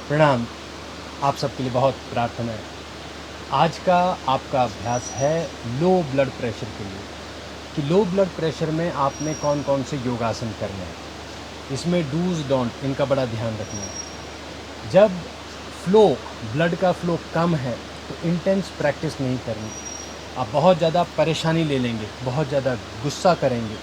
प्रणाम। आप सबके लिए बहुत प्रार्थना है। आज का आपका अभ्यास है लो ब्लड प्रेशर के लिए, कि लो ब्लड प्रेशर में आपने कौन कौन से योगासन करने हैं। इसमें डूज डोंट इनका बड़ा ध्यान रखना है। जब ब्लड का फ्लो कम है तो इंटेंस प्रैक्टिस नहीं करनी। आप बहुत ज़्यादा परेशानी ले लेंगे, बहुत ज़्यादा गुस्सा करेंगे,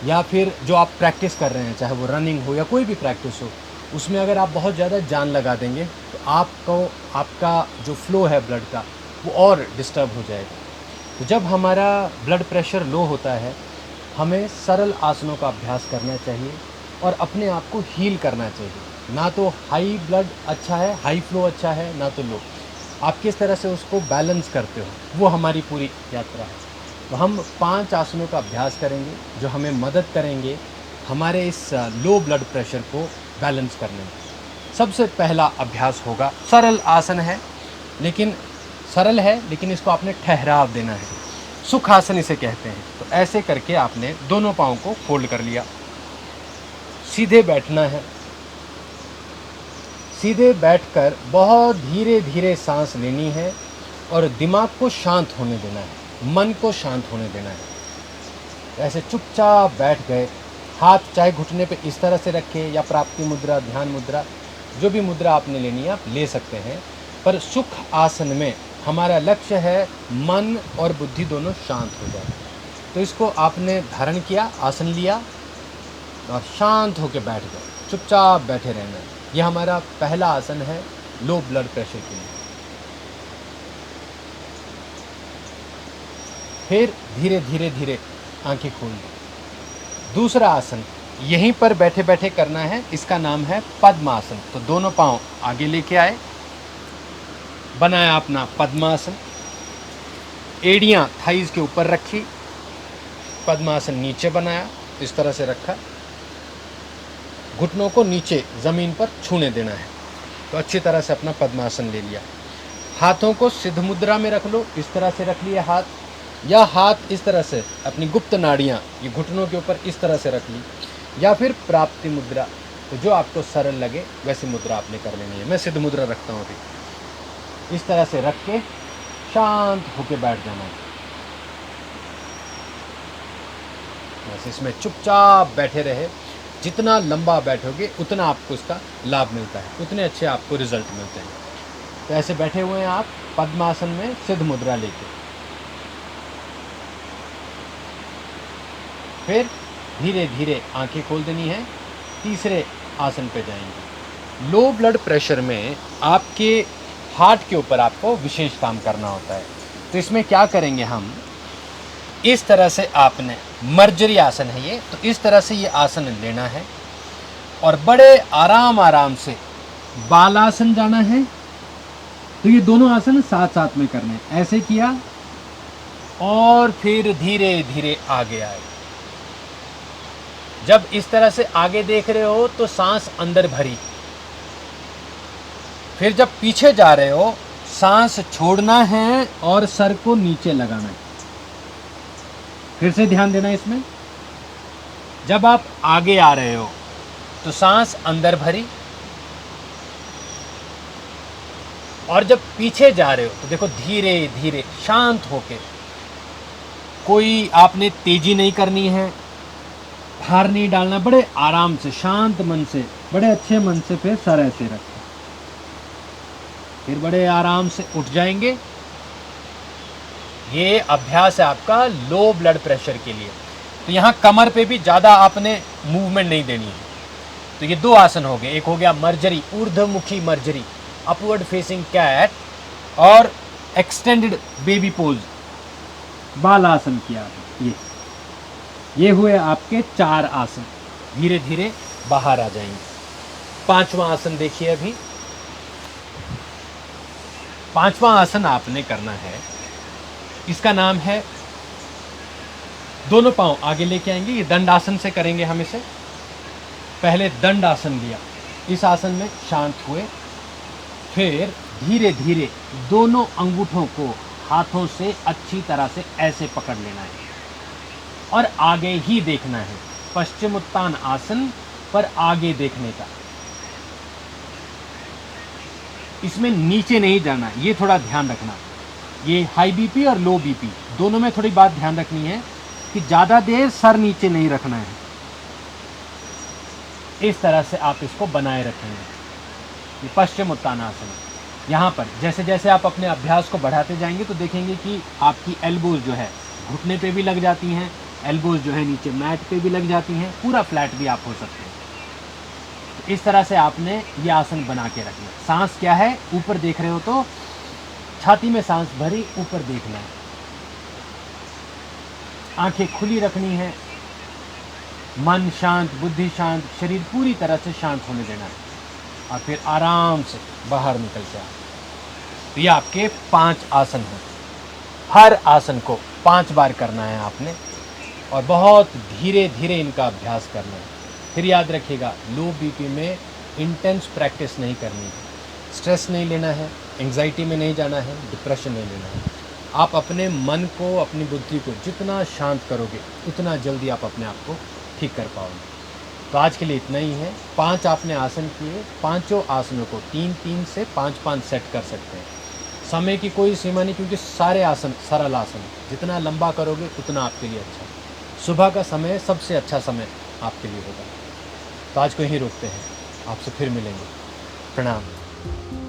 या फिर जो आप प्रैक्टिस कर रहे हैं, चाहे वो रनिंग हो या कोई भी प्रैक्टिस हो, उसमें अगर आप बहुत ज़्यादा जान लगा देंगे तो आपका जो फ्लो है ब्लड का वो और डिस्टर्ब हो जाएगा। तो जब हमारा ब्लड प्रेशर लो होता है, हमें सरल आसनों का अभ्यास करना चाहिए और अपने आप को हील करना चाहिए। ना तो हाई ब्लड अच्छा है, हाई फ्लो अच्छा है, ना तो लो। आप किस तरह से उसको बैलेंस करते हो, वो हमारी पूरी यात्रा है। तो हम 5 आसनों का अभ्यास करेंगे जो हमें मदद करेंगे हमारे इस लो ब्लड प्रेशर को बैलेंस करने में। सबसे पहला अभ्यास होगा, सरल है लेकिन इसको आपने ठहराव देना है। सुखासन इसे कहते हैं। तो ऐसे करके आपने दोनों पाँव को फोल्ड कर लिया, सीधे बैठना है। सीधे बैठकर बहुत धीरे धीरे सांस लेनी है और दिमाग को शांत होने देना है, मन को शांत होने देना है। ऐसे चुपचाप बैठ गए। हाथ चाहे घुटने पे इस तरह से रखें या प्राप्ति मुद्रा, ध्यान मुद्रा, जो भी मुद्रा आपने लेनी है आप ले सकते हैं। पर सुख आसन में हमारा लक्ष्य है मन और बुद्धि दोनों शांत हो जाए। तो इसको आपने धारण किया, आसन लिया और शांत होकर बैठ गए, चुपचाप बैठे रहना है। यह हमारा पहला आसन है लो ब्लड प्रेशर के लिए। फिर धीरे धीरे धीरे आंखें खोल दी। दूसरा आसन यहीं पर बैठे बैठे करना है, इसका नाम है पद्मासन। तो दोनों पांव आगे लेके आए, बनाया अपना पद्मासन, एड़ियां थाइज के ऊपर रखी, पद्मासन नीचे बनाया, इस तरह से रखा, घुटनों को नीचे ज़मीन पर छूने देना है। तो अच्छी तरह से अपना पद्मासन ले लिया। हाथों को सिद्ध मुद्रा में रख लो, इस तरह से रख लिया हाथ, या हाथ इस तरह से अपनी गुप्त नाड़ियाँ ये घुटनों के ऊपर इस तरह से रख ली, या फिर प्राप्ति मुद्रा। तो जो आपको सरल लगे वैसी मुद्रा आपने कर लेनी है। मैं सिद्ध मुद्रा रखता हूँ अभी। इस तरह से रख के शांत होके बैठ जाना है। बस इसमें चुपचाप बैठे रहे। जितना लंबा बैठोगे उतना आपको इसका लाभ मिलता है, उतने अच्छे आपको रिजल्ट मिलते हैं। तो ऐसे बैठे हुए हैं आप पद्मासन में सिद्ध मुद्रा लेके। फिर धीरे धीरे आंखें खोल देनी है, तीसरे आसन पे जाएंगे। लो ब्लड प्रेशर में आपके हार्ट के ऊपर आपको विशेष काम करना होता है। तो इसमें क्या करेंगे हम, इस तरह से आपने मर्जरी आसन है ये, तो इस तरह से ये आसन लेना है और बड़े आराम से बालासन जाना है। तो ये दोनों आसन साथ साथ में करने हैं। ऐसे किया और फिर धीरे धीरे आगे आए। जब इस तरह से आगे देख रहे हो तो सांस अंदर भरी, फिर जब पीछे जा रहे हो सांस छोड़ना है और सर को नीचे लगाना है। फिर से ध्यान देना इसमें। जब आप आगे आ रहे हो तो सांस अंदर भरी, और जब पीछे जा रहे हो तो देखो धीरे धीरे शांत होके, कोई आपने तेजी नहीं करनी है, भार नहीं डालना, बड़े आराम से शांत मन से, बड़े अच्छे मन से फिर सर ऐसे रखें। फिर बड़े आराम से उठ जाएंगे। ये अभ्यास है आपका लो ब्लड प्रेशर के लिए। तो यहाँ कमर पे भी ज़्यादा आपने मूवमेंट नहीं देनी है। तो ये दो आसन हो गए। एक हो गया मर्जरी, ऊर्ध्वमुखी मर्जरी, अपवर्ड फेसिंग कैट, और एक्सटेंडेड बेबी पोज, बालासन किया। ये हुए आपके 4 आसन। धीरे धीरे बाहर आ जाएंगे। 5वां आसन देखिए अभी। 5वां आसन आपने करना है, इसका नाम है, दोनों पांव आगे लेके आएंगे। ये दंडासन से करेंगे हम इसे। पहले दंडासन लिया, इस आसन में शांत हुए, फिर धीरे धीरे दोनों अंगूठों को हाथों से अच्छी तरह से ऐसे पकड़ लेना है और आगे ही देखना है। पश्चिम उत्तान आसन पर आगे देखने का। इसमें नीचे नहीं जाना, ये थोड़ा ध्यान रखना। ये हाई बीपी और लो बीपी दोनों में थोड़ी बात ध्यान रखनी है कि ज़्यादा देर सर नीचे नहीं रखना है। इस तरह से आप इसको बनाए रखेंगे। ये पश्चिम उत्तानासन है। यहाँ पर जैसे जैसे आप अपने अभ्यास को बढ़ाते जाएंगे तो देखेंगे कि आपकी एल्बोज जो है घुटने पे भी लग जाती हैं, एल्बोज जो है नीचे मैट पे भी लग जाती हैं, पूरा फ्लैट भी आप हो सकते हैं। तो इस तरह से आपने ये आसन बना के रखना। सांस क्या है, ऊपर देख रहे हो तो छाती में सांस भरी, ऊपर देखना है। आंखें खुली रखनी है, मन शांत, बुद्धि शांत, शरीर पूरी तरह से शांत होने देना है और फिर आराम से बाहर निकल के आना। तो ये आपके 5 आसन हैं। हर आसन को 5 बार करना है आपने और बहुत धीरे धीरे इनका अभ्यास करना है। फिर याद रखिएगा, लो बीपी में इंटेंस प्रैक्टिस नहीं करनी है, स्ट्रेस नहीं लेना है, एंग्जाइटी में नहीं जाना है, डिप्रेशन नहीं लेना है। आप अपने मन को, अपनी बुद्धि को जितना शांत करोगे उतना जल्दी आप अपने आप को ठीक कर पाओगे। तो आज के लिए इतना ही है। 5 आपने आसन किए, पांचों आसनों को 3-3 से 5-5 सेट कर सकते हैं। समय की कोई सीमा नहीं, क्योंकि सारे आसन सरल आसन, जितना लंबा करोगे उतना आपके लिए अच्छा। सुबह का समय सबसे अच्छा समय आपके लिए होगा। तो आज को यहीं रोकते हैं, आपसे फिर मिलेंगे। प्रणाम।